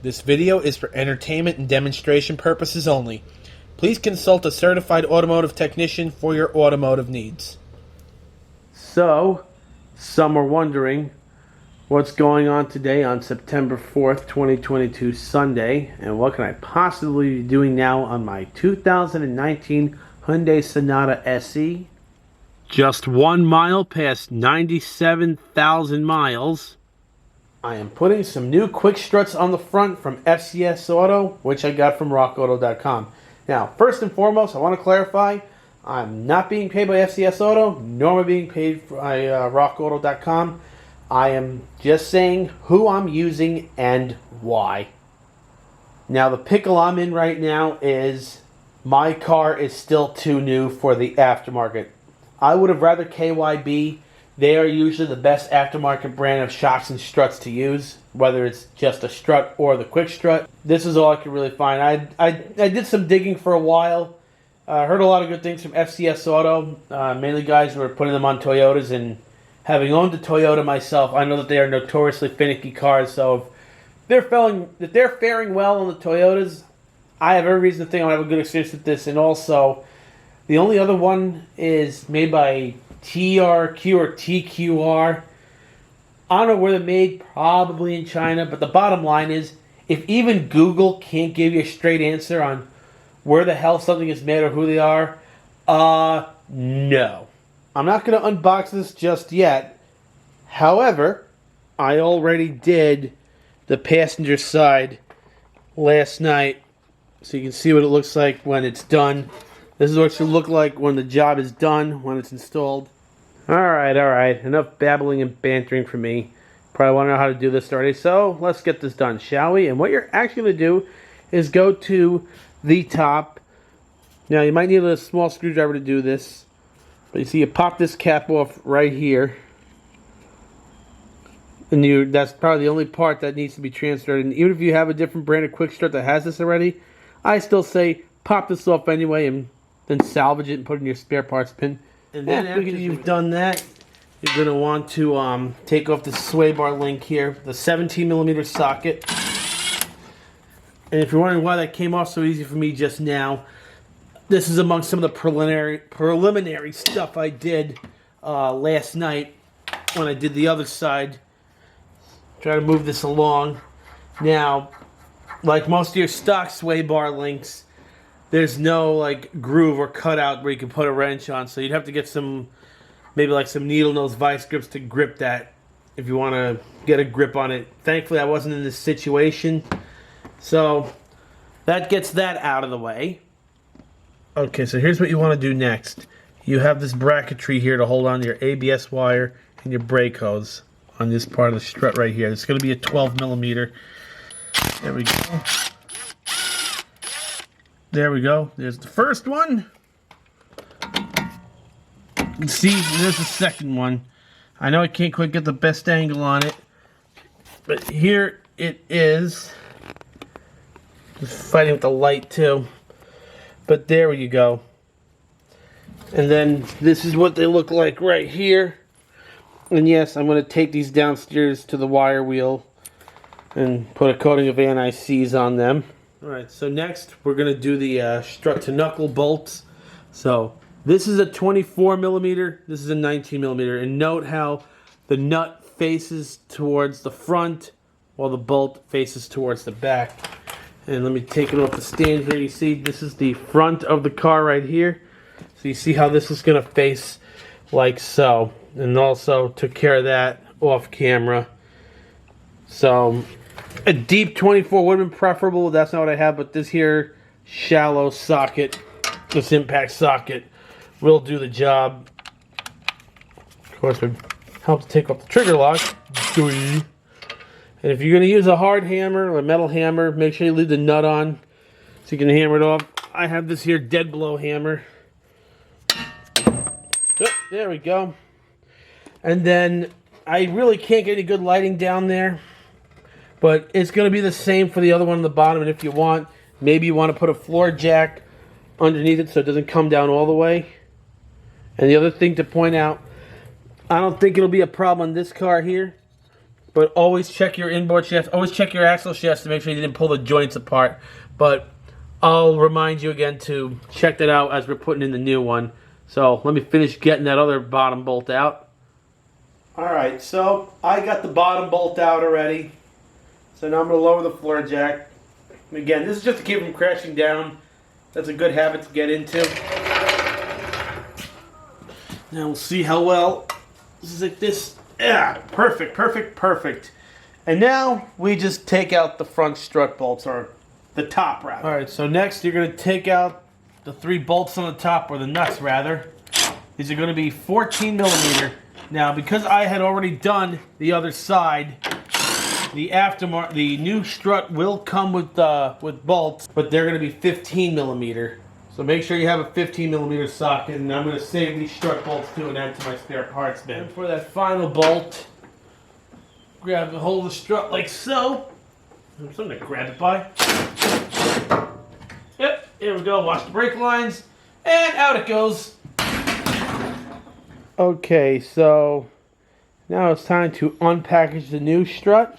This video is for entertainment and demonstration purposes only. Please consult a certified automotive technician for your automotive needs. So, some are wondering what's going on today on September 4th, 2022, Sunday, and what can I possibly be doing now on my 2019 Hyundai Sonata SE? Just 1 mile past 97,000 miles. I am putting some new quick struts on the front from FCS Auto, which I got from rockauto.com. Now, first and foremost, I want to clarify, I'm not being paid by FCS Auto, nor am I being paid by rockauto.com. I am just saying who I'm using and why. Now, the pickle I'm in right now is my car is still too new for the aftermarket. I would have rather KYB. They are usually the best aftermarket brand of shocks and struts to use, whether it's just a strut or the quick strut. This is all I could really find. I did some digging for a while. Heard a lot of good things from FCS Auto, mainly guys who are putting them on Toyotas, and having owned a Toyota myself, I know that they are notoriously finicky cars, so if they're faring well on the Toyotas, I have every reason to think I'll have a good experience with this. And also, the only other one is made by TRQ or TQR. I don't know where they're made, probably in China, but the bottom line is, if even Google can't give you a straight answer on where the hell something is made or who they are, no. I'm not going to unbox this just yet. However, I already did the passenger side last night, so you can see what it looks like when it's done. This is what it should look like when the job is done, when it's installed. Alright. Enough babbling and bantering for me. Probably want to know how to do this already, so let's get this done, shall we? And what you're actually going to do is go to the top. Now, you might need a small screwdriver to do this. But you see, you pop this cap off right here. And that's probably the only part that needs to be transferred. And even if you have a different brand of quick strut that has this already, I still say pop this off anyway and then salvage it and put it in your spare parts bin. And then after you've done that, you're going to want to take off the sway bar link here, the 17mm socket. And if you're wondering why that came off so easy for me just now, this is among some of the preliminary stuff I did last night when I did the other side. Try to move this along. Now, like most of your stock sway bar links, there's no like groove or cutout where you can put a wrench on, so you'd have to get maybe like some needle nose vice grips to grip that if you want to get a grip on it. Thankfully, I wasn't in this situation, so that gets that out of the way. Okay, so here's what you want to do next. You have this bracketry here to hold on to your ABS wire and your brake hose on this part of the strut right here. It's going to be a 12mm. There we go. There we go. There's the first one. See, there's the second one. I know I can't quite get the best angle on it, but here it is. Just fighting with the light too. But there you go. And then this is what they look like right here. And yes, I'm going to take these downstairs to the wire wheel and put a coating of anti-seize on them. Alright, so next we're going to do the strut to knuckle bolts. So this is a 24mm, this is a 19mm. And note how the nut faces towards the front while the bolt faces towards the back. And let me take it off the stand here. You see, this is the front of the car right here. So you see how this is going to face like so. And also took care of that off camera. So a deep 24 would have been preferable. That's not what I have, but this here shallow socket, this impact socket, will do the job. Of course, it would help to take off the trigger lock. And if you're going to use a hard hammer or a metal hammer, make sure you leave the nut on so you can hammer it off. I have this here dead blow hammer. Oh, there we go. And then I really can't get any good lighting down there, but it's going to be the same for the other one on the bottom. And if you want, maybe you want to put a floor jack underneath it so it doesn't come down all the way. And the other thing to point out, I don't think it'll be a problem on this car here, But always check your inboard shafts. Always check your axle shafts to make sure you didn't pull the joints apart. But I'll remind you again to check that out as we're putting in the new one. So let me finish getting that other bottom bolt out. Alright, so I got the bottom bolt out already. So now I'm going to lower the floor jack. And again, this is just to keep them crashing down. That's a good habit to get into. Now we'll see how well this is like this. Yeah, perfect, perfect, perfect. And now we just take out the front strut bolts, or the top rather. Alright, so next you're going to take out the 3 bolts on the top, or the nuts rather. These are going to be 14 millimeter. Now because I had already done the other side, the new strut will come with bolts, but they're going to be 15 millimeter. So make sure you have a 15 millimeter socket, and I'm going to save these strut bolts too and add to my spare parts bin. And for that final bolt, grab the hold of the strut like so. I'm just going to grab it by. Yep, here we go. Watch the brake lines, and out it goes. Okay, so now it's time to unpackage the new strut.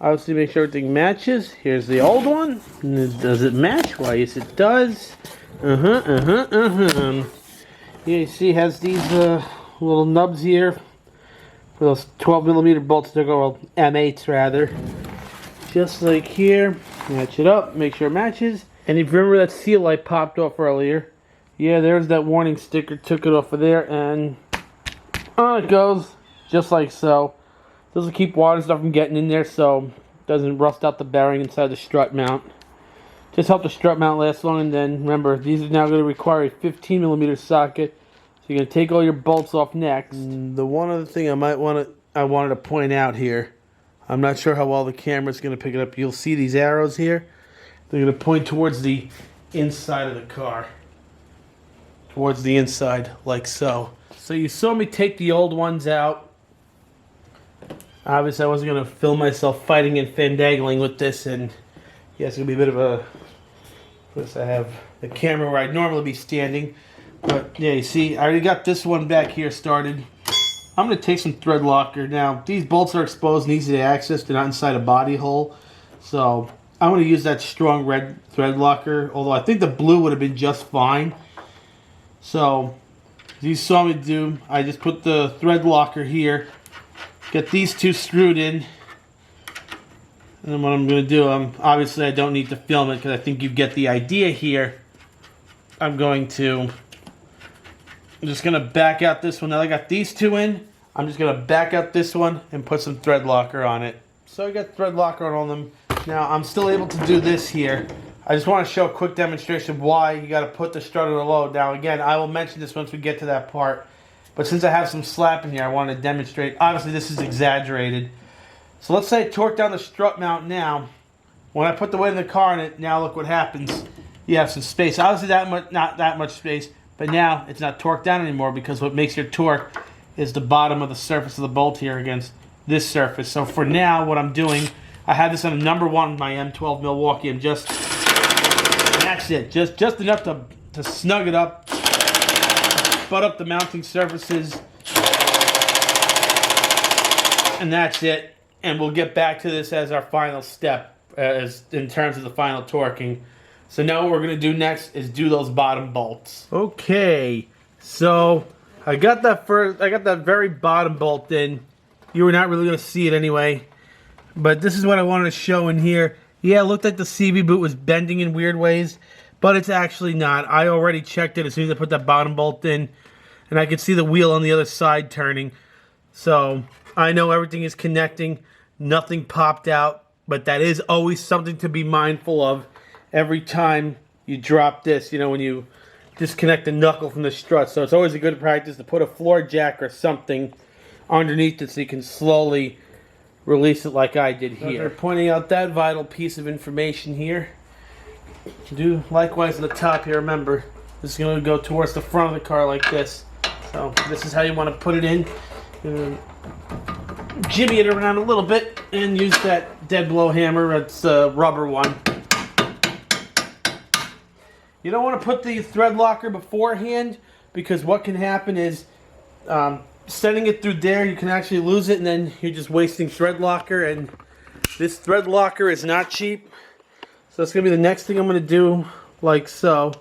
Obviously, make sure everything matches. Here's the old one. Does it match? Why, yes, it does. Yeah, you see, it has these little nubs here for those 12 millimeter bolts. They're going M8s rather. Just like here. Match it up. Make sure it matches. And if you remember that seal light popped off earlier, yeah, there's that warning sticker. Took it off of there, and on it goes, just like so. Doesn't keep water and stuff from getting in there, so it doesn't rust out the bearing inside the strut mount. Just help the strut mount last long, and then remember, these are now going to require a 15 millimeter socket. So you're going to take all your bolts off next. The one other thing I wanted to point out here, I'm not sure how well the camera's going to pick it up. You'll see these arrows here. They're going to point towards the inside of the car. Towards the inside, like so. So you saw me take the old ones out. Obviously, I wasn't going to film myself fighting and fandangling with this, and yeah, it's going to be a bit of a... Plus, I have the camera where I'd normally be standing. But yeah, you see, I already got this one back here started. I'm going to take some thread locker. Now, these bolts are exposed and easy to access. They're not inside a body hole. So, I'm going to use that strong red thread locker. Although, I think the blue would have been just fine. So, as you saw me do, I just put the thread locker here. Get these 2 screwed in. And then what I'm going to do, obviously I don't need to film it because I think you get the idea here. I'm just going to back out this one. Now I got these 2 in. I'm just going to back out this one and put some thread locker on it. So I got thread locker on all of them. Now I'm still able to do this here. I just want to show a quick demonstration of why you got to put the strut on the load. Now again, I will mention this once we get to that part. But since I have some slap in here, I want to demonstrate. Obviously this is exaggerated. So let's say I torque down the strut mount now. When I put the weight in the car in it, now look what happens. You have some space. Obviously not that much space, but now it's not torqued down anymore because what makes your torque is the bottom of the surface of the bolt here against this surface. So for now, what I'm doing, I had this on a number 1 with my M12 Milwaukee. And that's it. Just enough to snug it up, butt up the mounting surfaces, and that's it. And we'll get back to this as our final step, as in terms of the final torquing. So now what we're going to do next is do those bottom bolts. Okay, so I got that very bottom bolt in. You were not really going to see it anyway, but this is what I wanted to show in here. Yeah, it looked like the CB boot was bending in weird ways, but it's actually not. I already checked it as soon as I put that bottom bolt in, and I could see the wheel on the other side turning. So I know everything is connecting. Nothing popped out, but that is always something to be mindful of every time you drop this, you know, when you disconnect the knuckle from the strut. So it's always a good practice to put a floor jack or something underneath it so you can slowly release it like I did here. After pointing out that vital piece of information here, do likewise on the top here. Remember, this is going to go towards the front of the car like this. So this is how you want to put it in. Jimmy it around a little bit and use that dead blow hammer. It's a rubber one. You don't want to put the thread locker beforehand because what can happen is sending it through there, you can actually lose it, and then you're just wasting thread locker. And this thread locker is not cheap, so it's gonna be the next thing I'm gonna do, like so.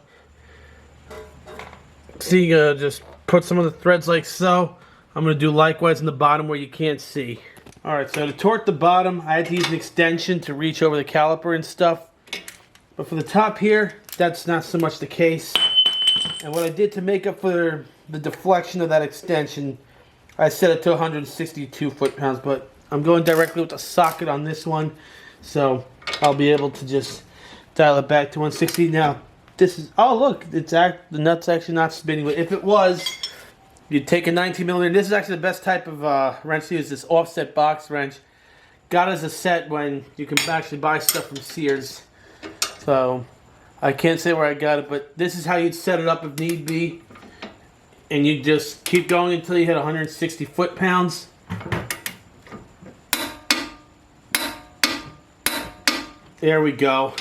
See, just put some of the threads like so. I'm gonna do likewise in the bottom where you can't see. All right, so to torque the bottom, I had to use an extension to reach over the caliper and stuff. But for the top here, that's not so much the case. And what I did to make up for the deflection of that extension, I set it to 162 foot-pounds, but I'm going directly with the socket on this one, so I'll be able to just dial it back to 160. Now, this is, oh look, the nut's actually not spinning, but if it was, you'd take a 19mm. This is actually the best type of wrench to use, this offset box wrench. Got as a set when you can actually buy stuff from Sears. So I can't say where I got it, but this is how you'd set it up if need be. And you just keep going until you hit 160 foot-pounds. There we go.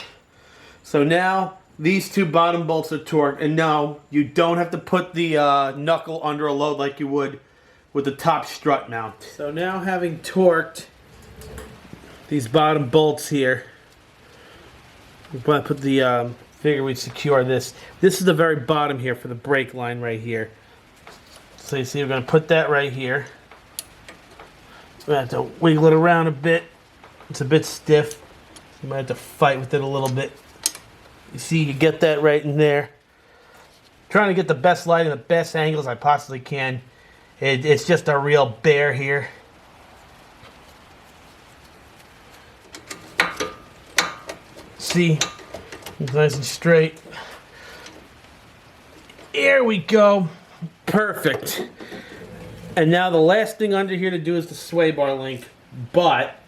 So now these two bottom bolts are torqued. And no, you don't have to put the knuckle under a load like you would with the top strut mount. So now having torqued these bottom bolts here, when I put the figure we secure this. This is the very bottom here for the brake line right here. So you see we're going to put that right here. So I have to wiggle it around a bit. It's a bit stiff. So you might have to fight with it a little bit. You see, you get that right in there. Trying to get the best light and the best angles I possibly can. It's just a real bear here. See, it's nice and straight. There we go. Perfect. And now the last thing under here to do is the sway bar link, but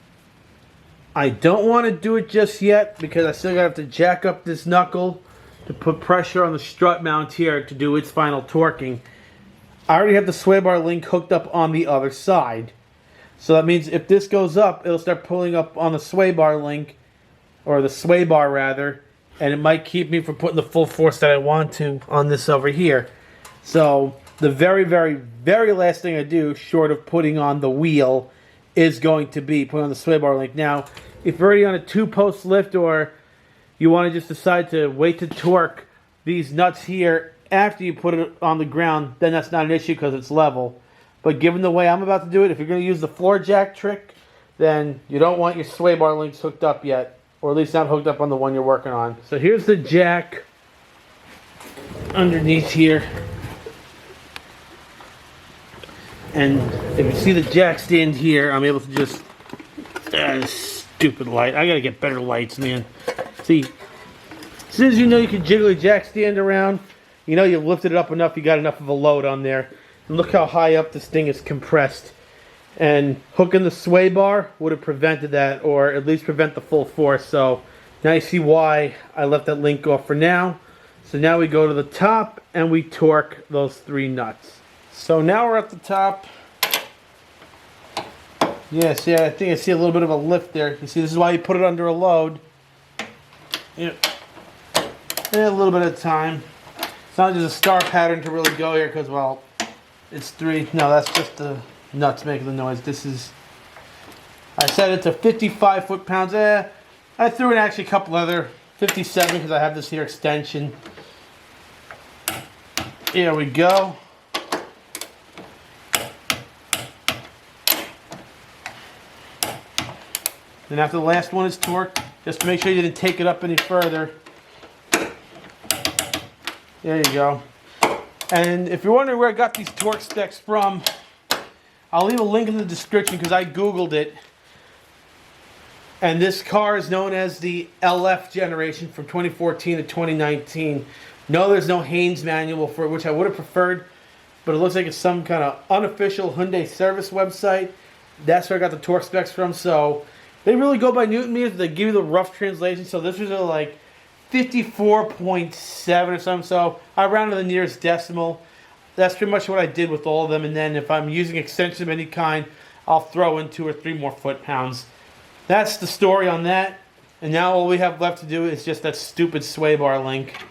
I don't want to do it just yet because I still have to jack up this knuckle to put pressure on the strut mount here to do its final torquing. I already have the sway bar link hooked up on the other side. So that means if this goes up, it'll start pulling up on the sway bar link, or the sway bar rather, and it might keep me from putting the full force that I want to on this over here. So the very, very, very last thing I do, short of putting on the wheel, is going to be putting on the sway bar link. Now, if you're already on a 2-post lift, or you want to just decide to wait to torque these nuts here after you put it on the ground, then that's not an issue because it's level. But given the way I'm about to do it, if you're going to use the floor jack trick, then you don't want your sway bar links hooked up yet. Or at least not hooked up on the one you're working on. So here's the jack underneath here. And if you see the jack stand here, I'm able to just... stupid light. I gotta get better lights, man. See, as soon as you know you can jiggle your jack stand around, you know you've lifted it up enough, you got enough of a load on there. And look how high up this thing is compressed. And hooking the sway bar would have prevented that, or at least prevent the full force. So now you see why I left that link off for now. So now we go to the top and we torque those 3 nuts. So now we're at the top. Yeah, see, I think I see a little bit of a lift there. You see, this is why you put it under a load. Yeah, a little bit of time. It's not just a star pattern to really go here because, well, it's 3. No, that's just the nuts making the noise. This is, I set it to 55 foot-pounds. I threw in actually a couple other 57 because I have this here extension. Here we go. Then after the last one is torqued, just to make sure you didn't take it up any further. There you go. And if you're wondering where I got these torque specs from, I'll leave a link in the description because I Googled it. And this car is known as the LF generation from 2014 to 2019. No, there's no Haynes manual for it, which I would have preferred. But it looks like it's some kind of unofficial Hyundai service website. That's where I got the torque specs from. So they really go by Newton meters. They give you the rough translation. So this was like 54.7 or something. So I rounded the nearest decimal. That's pretty much what I did with all of them. And then if I'm using extension of any kind, I'll throw in 2 or 3 more foot-pounds. That's the story on that. And now all we have left to do is just that stupid sway bar link.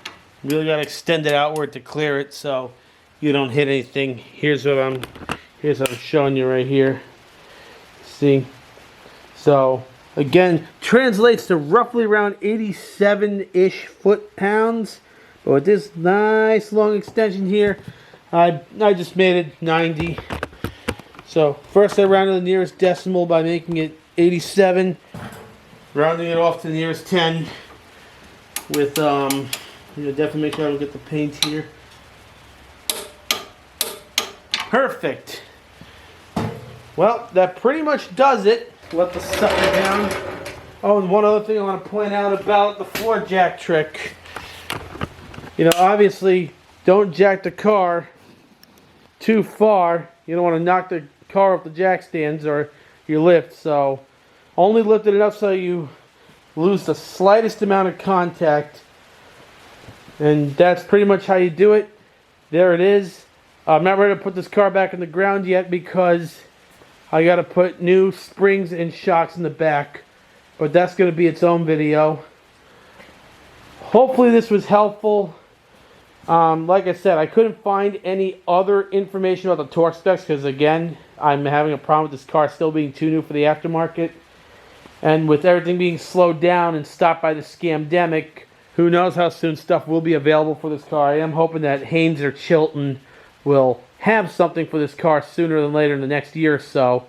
Really got to extend it outward to clear it so you don't hit anything. Here's Here's what I'm showing you right here. See? So, again, translates to roughly around 87-ish foot-pounds. But with this nice long extension here, I just made it 90. So, first I rounded the nearest decimal by making it 87. Rounding it off to the nearest 10 with, definitely make sure I don't get the paint here. Perfect. Well, that pretty much does it. Let the sucker down. Oh, and one other thing I want to point out about the floor jack trick. Obviously, don't jack the car too far. You don't want to knock the car off the jack stands or your lift. So, only lift it enough so you lose the slightest amount of contact. And that's pretty much how you do it. There it is. I'm not ready to put this car back in the ground yet because I got to put new springs and shocks in the back. But that's going to be its own video. Hopefully this was helpful. Like I said, I couldn't find any other information about the torque specs because, again, I'm having a problem with this car still being too new for the aftermarket. And with everything being slowed down and stopped by the scamdemic, who knows how soon stuff will be available for this car. I am hoping that Haynes or Chilton will have something for this car sooner than later in the next year or so.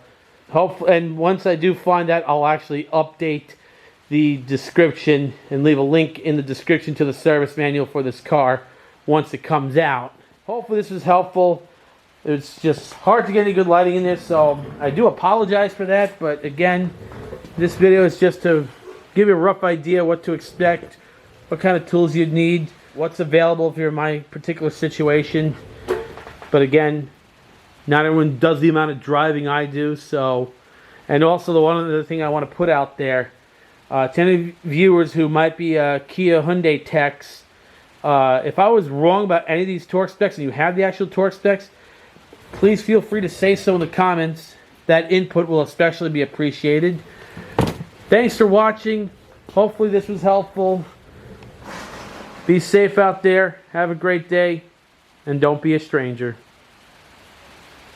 Hopefully, and once I do find that, I'll actually update the description and leave a link in the description to the service manual for this car once it comes out. Hopefully this was helpful. It's just hard to get any good lighting in there, so I do apologize for that. But again, this video is just to give you a rough idea what to expect, what kind of tools you'd need, what's available if you're in my particular situation. But again, not everyone does the amount of driving I do, so. And also the one other thing I want to put out there, to any viewers who might be Kia Hyundai techs, if I was wrong about any of these torque specs and you have the actual torque specs, please feel free to say so in the comments. That input will especially be appreciated. Thanks for watching. Hopefully this was helpful. Be safe out there. Have a great day. And don't be a stranger.